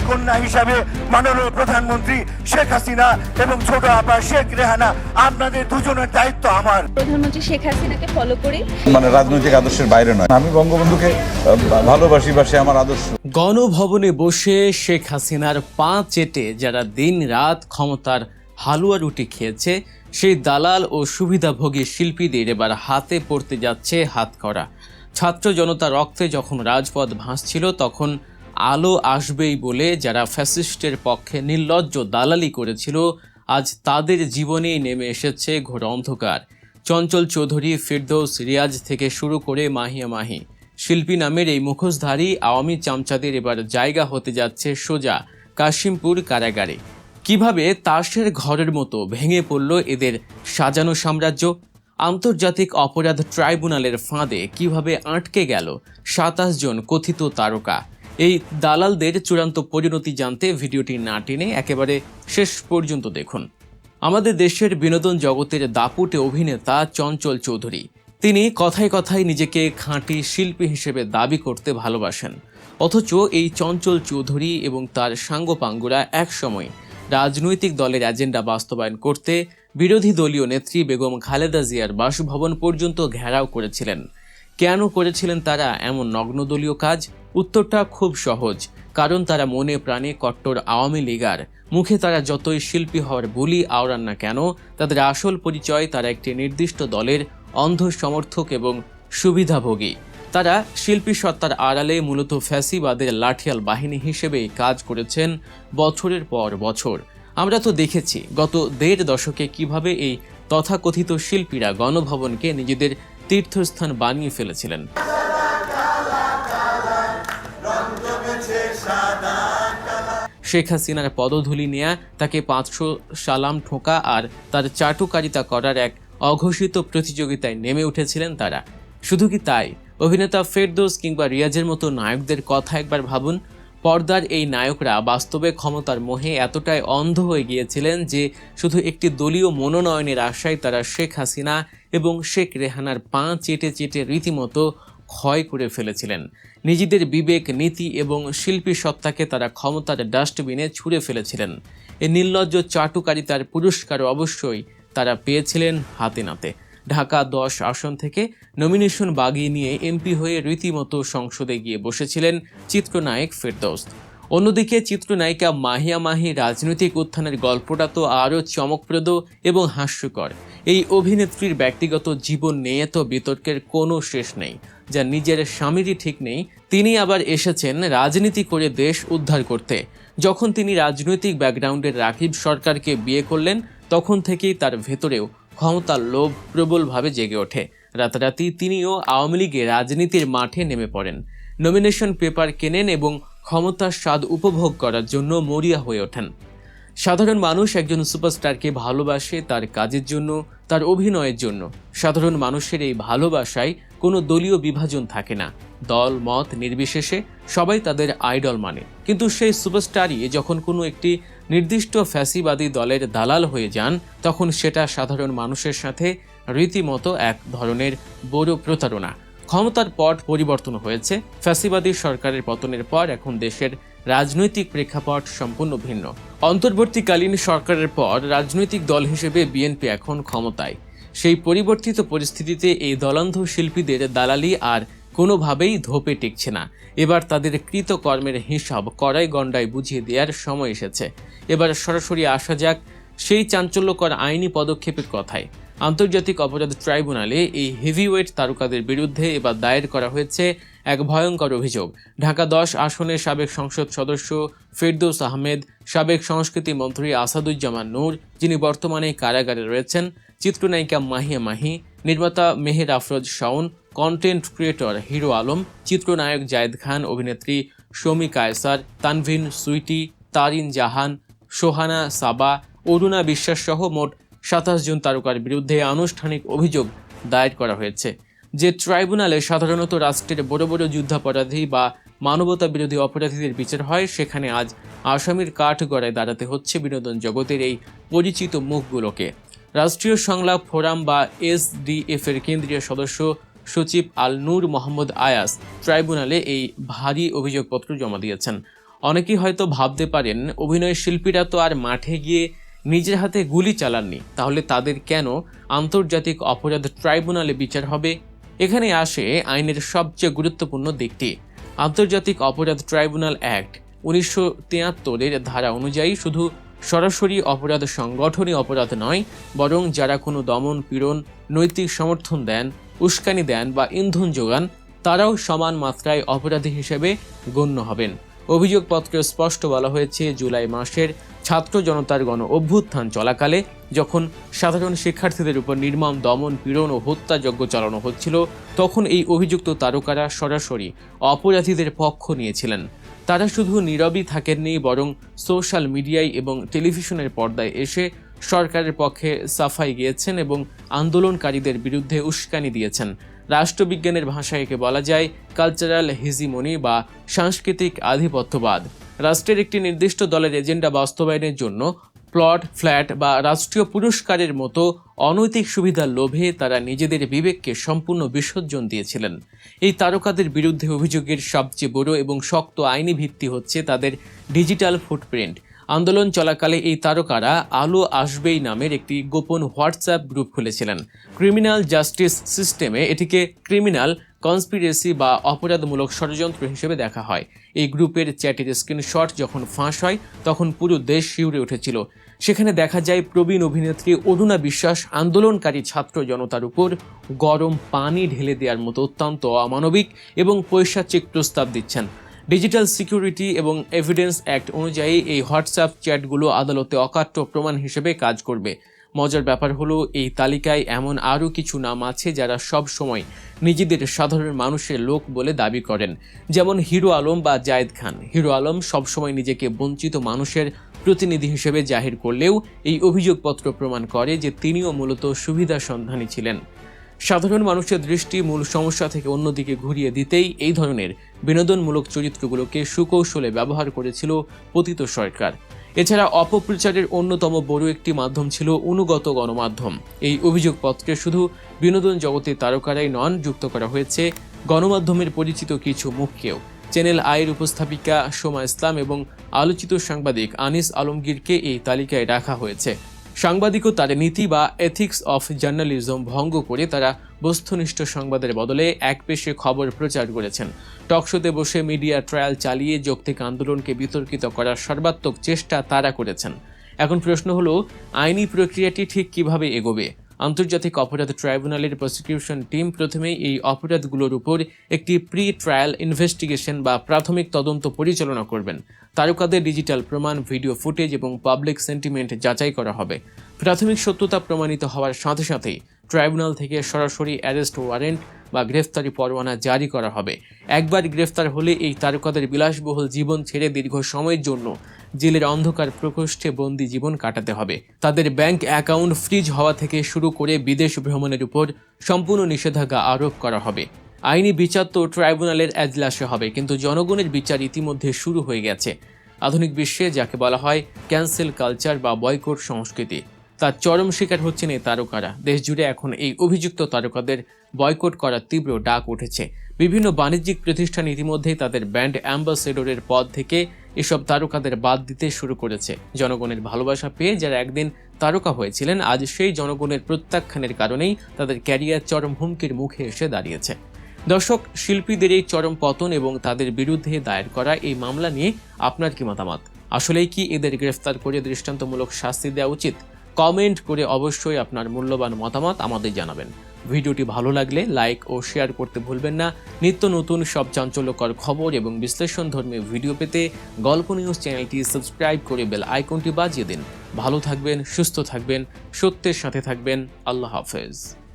কন্যা হিসাবে মাননীয় প্রধানমন্ত্রী শেখ হাসিনা এবং ছোট আপা শেখ রেহানা, আপনাদের দুজনের দায়িত্ব আমার। প্রধানমন্ত্রী শেখ হাসিনাকে ফলো করি, মানে রাজনৈতিক আদর্শের বাইরে নয়। আমি বঙ্গবন্ধুকে ভালোবাসি বা সে আমার আদর্শ। গণভবনে বসে শেখ হাসিনার পা চেটে যারা দিন রাত ক্ষমতার হালুয়া রুটি খেয়েছে, সেই দালাল ও সুবিধাভোগী শিল্পীদের এবার হাতে পড়তে যাচ্ছে হাতকড়া। ছাত্র জনতা রক্তে যখন রাজপথ ভাসছিল, তখন আলো আসবেই বলে যারা ফ্যাসিস্টের পক্ষে নির্লজ্জ দালালি করেছিল, আজ তাদের জীবনেই নেমে এসেছে ঘোর অন্ধকার। চঞ্চল চৌধুরী, ফেরদৌস, রিয়াজ থেকে শুরু করে মাহিয়া মাহি শিল্পী নামের এই মুখোশধারী আওয়ামী চামচাদের এবার জায়গা হতে যাচ্ছে সোজা কাশিমপুর কারাগারে। কিভাবে তাসের ঘরের মতো ভেঙে পড়ল এদের সাজানো সাম্রাজ্য? আন্তর্জাতিক অপরাধ ট্রাইব্যুনালের ফাঁদে কিভাবে আটকে গেল ২৭ জন কথিত তারকা? এই দালালদের চূড়ান্ত পরিণতি জানতে ভিডিওটি না টেনে একেবারে শেষ পর্যন্ত দেখুন। আমাদের দেশের বিনোদন জগতের দাপুটে অভিনেতা চঞ্চল চৌধুরী, তিনি কথায় কথায় নিজেকে খাঁটি শিল্পী হিসেবে দাবি করতে ভালোবাসেন। অথচ এই চঞ্চল চৌধুরী এবং তার সাঙ্গপাঙ্গরা একসময় রাজনৈতিক দলের এজেন্ডা বাস্তবায়ন করতে বিরোধী দলীয় নেত্রী বেগম খালেদা জিয়ার বাসভবন পর্যন্ত ঘেরাও করেছিলেন। কেন করেছিলেন তারা এমন নগ্নদলীয় কাজ? উত্তরটা খুব সহজ, কারণ তারা মনে প্রাণে কট্টর আওয়ামী লীগার। মুখে তারা যতই শিল্পী হওয়ার বুলি আওড়ান না কেন, তাদের আসল পরিচয় তারা একটি নির্দিষ্ট দলের অন্ধ সমর্থক এবং সুবিধাভোগী। তারা শিল্পী সত্তার আড়ালে মূলত ফ্যাসিবাদের লাঠিয়াল বাহিনী হিসেবেই কাজ করেছেন বছরের পর বছর। আমরা তো দেখেছি গত ১.৫ দশকে কিভাবে এই তথাকথিত শিল্পীরা গণভবনকে নিজেদের তীর্থস্থান বানিয়ে ফেলেছিলেন। শেখ হাসিনার পদধূলি নেয়া, তাকে ৫০০ সালাম ঠোকা আর তার চাটুকারিতা করার এক অঘোষিত প্রতিযোগিতায় নেমে উঠেছিলেন তারা। শুধু কি তাই, অভিনেতা ফেরদৌস কিংবা রিয়াজের মতো নায়কদের কথা একবার ভাবুন। পর্দার এই নায়করা বাস্তবে ক্ষমতার মোহে এতটাই অন্ধ হয়ে গিয়েছিলেন যে শুধু একটি দলীয় মনোনয়নের আশায় তারা শেখ হাসিনা এবং শেখ রেহানার পা চেটে চেটে রীতিমতো ক্ষয় করে ফেলেছিলেন। নিজেদের বিবেক, নীতি এবং শিল্পী সত্তাকে তারা ক্ষমতার ডাস্টবিনে ছুঁড়ে ফেলেছিলেন। এই নির্লজ্জ চাটুকারিতার পুরস্কার অবশ্যই তারা পেয়েছিলেন হাতে নাতে। ঢাকা ১০ আসন থেকে নমিনেশন বাগিয়ে নিয়ে এমপি হয়ে রীতিমতো সংসদে গিয়ে বসেছিলেন চিত্রনায়ক ফেরদৌস। অন্যদিকে চিত্রনায়িকা মাহিয়া মাহি রাজনৈতিক উত্থানের গল্পটা তো আরও চমকপ্রদ এবং হাস্যকর। এই অভিনেত্রীর ব্যক্তিগত জীবন নিয়ে তো বিতর্কের কোনো শেষ নেই। যার নিজের স্বামীরই ঠিক নেই, তিনি আবার এসেছেন রাজনীতি করে দেশ উদ্ধার করতে। যখন তিনি রাজনৈতিক ব্যাকগ্রাউন্ডের রাকিব সরকারকে বিয়ে করলেন, তখন থেকেই তার ভেতরেও ক্ষমতার লোভ প্রবলভাবে জেগে ওঠে। রাতারাতি তিনিও আওয়ামী লীগের রাজনীতির মাঠে নেমে পড়েন। নমিনেশন পেপার কেনেন এবং ক্ষমতার স্বাদ উপভোগ করার জন্য মরিয়া হয়ে ওঠেন। সাধারণ মানুষ একজন সুপারস্টারকে ভালোবাসে তার কাজের জন্য, তার অভিনয়ের জন্য। সাধারণ মানুষের এই ভালোবাসায় কোনো দলীয় বিভাজন থাকে না। দল মত নির্বিশেষে সবাই তাদের আইডল মানে। কিন্তু সেই সুপারস্টারই যখন কোনো একটি নির্দিষ্ট ফ্যাসিবাদী দলের দালাল হয়ে যান, তখন সেটা সাধারণ মানুষের সাথে রীতিমতো এক ধরনের বড় প্রতারণা। ক্ষমতার পট পরিবর্তন হয়েছে। ফ্যাসিবাদী সরকারের পতনের পর এখন দেশের রাজনৈতিক প্রেক্ষাপট সম্পূর্ণ ভিন্ন। অন্তর্বর্তীকালীন সরকারের পর রাজনৈতিক দল হিসেবে বিএনপি এখন ক্ষমতায়। সেই পরিবর্তিত পরিস্থিতিতে এই দলান্ধ শিল্পীদের দালালি আর কোনোভাবেই ধোপে টিকছে না। এবার তাদের কৃতকর্মের হিসাব কড়াই গণ্ডায় বুঝিয়ে দেওয়ার সময় এসেছে। এবার সরাসরি আসা যাক সেই চাঞ্চল্যকর আইনি পদক্ষেপের কথায়। আন্তর্জাতিক অপরাধ ট্রাইব্যুনালে এই হেভিওয়েট তারকাদের বিরুদ্ধে এবার দায়ের করা হয়েছে এক ভয়ঙ্কর অভিযোগ। ঢাকা ১০ আসনের সাবেক সংসদ সদস্য ফেরদৌস আহমেদ, সাবেক সংস্কৃতি মন্ত্রী আসাদুজ্জামান নূর, যিনি বর্তমানে কারাগারে রয়েছেন, চিত্রনায়িকা মাহিয়া মাহি, নির্মাতা মেহের আফরোজ শাওন, কন্টেন্ট ক্রিয়েটর হিরো আলম, চিত্রনায়ক জায়েদ খান, অভিনেত্রী শমী কায়সার, তানভিন, সুইটি, তারিন জাহান, সোহানা সাবা, অরুণা বিশ্বাস সহ মোট ২৭ জন তারকার বিরুদ্ধে আনুষ্ঠানিক অভিযোগ দায়ের করা হয়েছে। যে ট্রাইব্যুনালে সাধারণত রাষ্ট্রের বড় বড় যুদ্ধাপরাধী বা মানবতা বিরোধী অপরাধীদের বিচার হয়, সেখানে আজ আসামির কাঠগড়ায় দাঁড়াতে হচ্ছে বিনোদন জগতের এই পরিচিত মুখগুলোকে। রাষ্ট্রীয় সংলাপ ফোরাম বা এসডিএফ এর কেন্দ্রীয় সদস্য সচিব আল নূর মোহাম্মদ আয়াস ট্রাইব্যুনালে এই ভারী অভিযোগপত্র জমা দিয়েছেন। অনেকেই হয়তো ভাবতে পারেন, অভিনয় শিল্পীরা তো আর মাঠে গিয়ে নিজের হাতে গুলি চালাননি, তাহলে তাদের কেন আন্তর্জাতিক অপরাধ ট্রাইব্যুনালে বিচার হবে? এখানে আসে আইনের সবচেয়ে গুরুত্বপূর্ণ দিকটি। আন্তর্জাতিক অপরাধ ট্রাইব্যুনাল অ্যাক্ট 1973-এর ধারা অনুযায়ী শুধু সরাসরি অপরাধ সংগঠনই অপরাধ নয়, বরং যারা কোনো দমন পীড়ন, নৈতিক সমর্থন দেন, উস্কানি দেন বা ইন্ধন যোগান, তারাও সমান মাত্রায় অপরাধী হিসেবে গণ্য হবেন। অভিযোগপত্রে স্পষ্ট বলা হয়েছে, জুলাই মাসের ছাত্র জনতার গণ অভ্যুত্থান চলাকালে যখন সাধারণ শিক্ষার্থীদের উপর নির্মম দমন পীড়ন ও হত্যাযজ্ঞ চালানো হচ্ছিল, তখন এই অভিযুক্ত তারকারা সরাসরি অপরাধীদের পক্ষ নিয়েছিলেন। তারা শুধু নীরবই থাকেননি, বরং সোশ্যাল মিডিয়ায় এবং টেলিভিশনের পর্দায় এসে সরকারের পক্ষে সাফাই গিয়েছেন এবং আন্দোলনকারীদের বিরুদ্ধে উস্কানি দিয়েছেন। রাষ্ট্রবিজ্ঞানের ভাষায় একে বলা যায় কালচারাল হিজিমনি বা সাংস্কৃতিক আধিপত্যবাদ। রাষ্ট্রের একটি নির্দিষ্ট দলের এজেন্ডা বাস্তবায়নের জন্য প্লট, ফ্ল্যাট বা রাষ্ট্রীয় পুরস্কারের মতো অনৈতিক সুবিধার লোভে তারা নিজেদের বিবেককে সম্পূর্ণ বিসর্জন দিয়েছিলেন। এই তারকাদের বিরুদ্ধে অভিযোগের সবচেয়ে বড় এবং শক্ত আইনি ভিত্তি হচ্ছে তাদের ডিজিটাল ফুটপ্রিন্ট। আন্দোলন চলাকালে এই তারকারা আলো আসবেই নামের একটি গোপন হোয়াটসঅ্যাপ গ্রুপ খুলেছিলেন। ক্রিমিনাল জাস্টিস সিস্টেমে এটিকে ক্রিমিনাল কনস্পিরেসি বা অপরাধমূলক ষড়যন্ত্র হিসেবে দেখা হয়। এই গ্রুপের চ্যাটের স্ক্রিনশট যখন ফাঁস হয়, তখন পুরো দেশ শিউরে উঠেছিল। সেখানে দেখা যায় প্রবীণ অভিনেত্রী অরুণা বিশ্বাস আন্দোলনকারী ছাত্র জনতার উপর গরম পানি ঢেলে দেওয়ার মতো অত্যন্ত অমানবিক এবং পৈশাচিক প্রস্তাব দিচ্ছেন। ডিজিটাল সিকিউরিটি এবং এভিডেন্স অ্যাক্ট অনুযায়ী এই হোয়াটসঅ্যাপ চ্যাটগুলো আদালতে অকাট্য প্রমাণ হিসেবে কাজ করবে। মজার ব্যাপার হলো, এই তালিকায় এমন আরও কিছু নাম আছে যারা সব সময় নিজেদের সাধারণ মানুষের লোক বলে দাবি করেন, যেমন হিরো আলম বা জায়েদ খান। হিরো আলম সবসময় নিজেকে বঞ্চিত মানুষের প্রতিনিধি হিসেবে জাহির করলেও এই অভিযোগপত্র প্রমাণ করে যে তিনিও মূলত সুবিধা সন্ধানী ছিলেন। সাধারণ মানুষের দৃষ্টি মূল সমস্যা থেকে অন্যদিকে ঘুরিয়ে দিতেই এই ধরনের বিনোদনমূলক চরিত্রগুলোকে সুকৌশলে ব্যবহার করেছিল পতিত সরকার। এছাড়া অপপ্রচারের অন্যতম বড় একটি মাধ্যম ছিল অনুগত গণমাধ্যম। এই অভিযোগপত্রে শুধু বিনোদন জগতের তারকারাই নন, যুক্ত করা হয়েছে গণমাধ্যমের পরিচিত কিছু মুখকেও। চ্যানেল আইয়ের উপস্থাপিকা সোমা ইসলাম এবং আলোচিত সাংবাদিক আনিস আলমগীরকে এই তালিকায় রাখা হয়েছে। সাংবাদিকতার নীতি বা এথিক্স অফ জার্নালিজম ভঙ্গ করে তারা বস্তুনিষ্ঠ সংবাদের বদলে একপেশে খবর প্রচার করেছেন। টকশোতে বসে মিডিয়া ট্রায়াল চালিয়ে যৌক্তিক আন্দোলনকে বিতর্কিত করার সর্বাত্মক চেষ্টা তারা করেছেন। এখন প্রশ্ন হলো, আইনি প্রক্রিয়াটি ঠিক কিভাবে এগোবে? আন্তর্জাতিক অপরাধ ট্রাইব্যুনালের প্রসিকিউশন টিম প্রথমেই এই অপরাধগুলোর উপর একটি প্রি ট্রায়াল ইনভেস্টিগেশন বা প্রাথমিক তদন্ত পরিচালনা করবেন। তারকাদের ডিজিটাল প্রমাণ, ভিডিও ফুটেজ এবং পাবলিক সেন্টিমেন্ট যাচাই করা হবে। প্রাথমিক সত্যতা প্রমাণিত হওয়ার সাথে সাথেই ট্রাইব্যুনাল থেকে সরাসরি অ্যারেস্ট ওয়ারেন্ট বা গ্রেফতারি পরোয়ানা জারি করা হবে। একবার গ্রেফতার হলে এই তারকাদের বিলাসবহুল জীবন ছেড়ে দীর্ঘ সময়ের জন্য জেলের অন্ধকার প্রকোষ্ঠে বন্দি জীবন কাটাতে হবে। তাদের ব্যাংক অ্যাকাউন্ট ফ্রিজ হওয়া থেকে শুরু করে বিদেশ ভ্রমণের উপর সম্পূর্ণ নিষেধাজ্ঞা আরোপ করা হবে। আইনি বিচার তো ট্রাইব্যুনালের এজলাসে হবে, কিন্তু জনগণের বিচার ইতিমধ্যে শুরু হয়ে গেছে। আধুনিক বিশ্বে যাকে বলা হয় ক্যান্সেল কালচার বা বয়কট সংস্কৃতি, তার চরম শিকার হচ্ছেন এই তারকারা। দেশ জুড়ে এখন এই অভিযুক্ত তারকাদের বয়কট করার তীব্র ডাক উঠেছে। বিভিন্ন বাণিজ্যিক প্রতিষ্ঠান ইতিমধ্যেই তাদের ব্র্যান্ড অ্যাম্বাসেডরের পদ থেকে এসব তারকাদের বাদ দিতে শুরু করেছে। জনগণের ভালোবাসা পেয়ে যারা একদিন তারকা হয়েছিলেন, আজ সেই জনগণের প্রত্যাখ্যানের কারণেই তাদের ক্যারিয়ার চরম হুমকির মুখে এসে দাঁড়িয়েছে। দর্শক, শিল্পীদের এই চরম পতন এবং তাদের বিরুদ্ধে দায়ের করা এই মামলা নিয়ে আপনার কি মতামত? আসলেই কি এদের গ্রেফতার করে দৃষ্টান্তমূলক শাস্তি দেওয়া উচিত? কমেন্ট করে অবশ্যই আপনার মূল্যবান মতামত আমাদের জানাবেন। ভিডিওটি ভালো লাগলে লাইক ও শেয়ার করতে ভুলবেন না। নিত্য নতুন সব চাঞ্চল্যকর খবর এবং বিশ্লেষণধর্মী ভিডিও পেতে গল্প নিউজ চ্যানেলটি সাবস্ক্রাইব করে বেল আইকনটি বাজিয়ে দিন। ভালো থাকবেন, সুস্থ থাকবেন, সত্যের সাথে থাকবেন। আল্লাহ হাফেজ।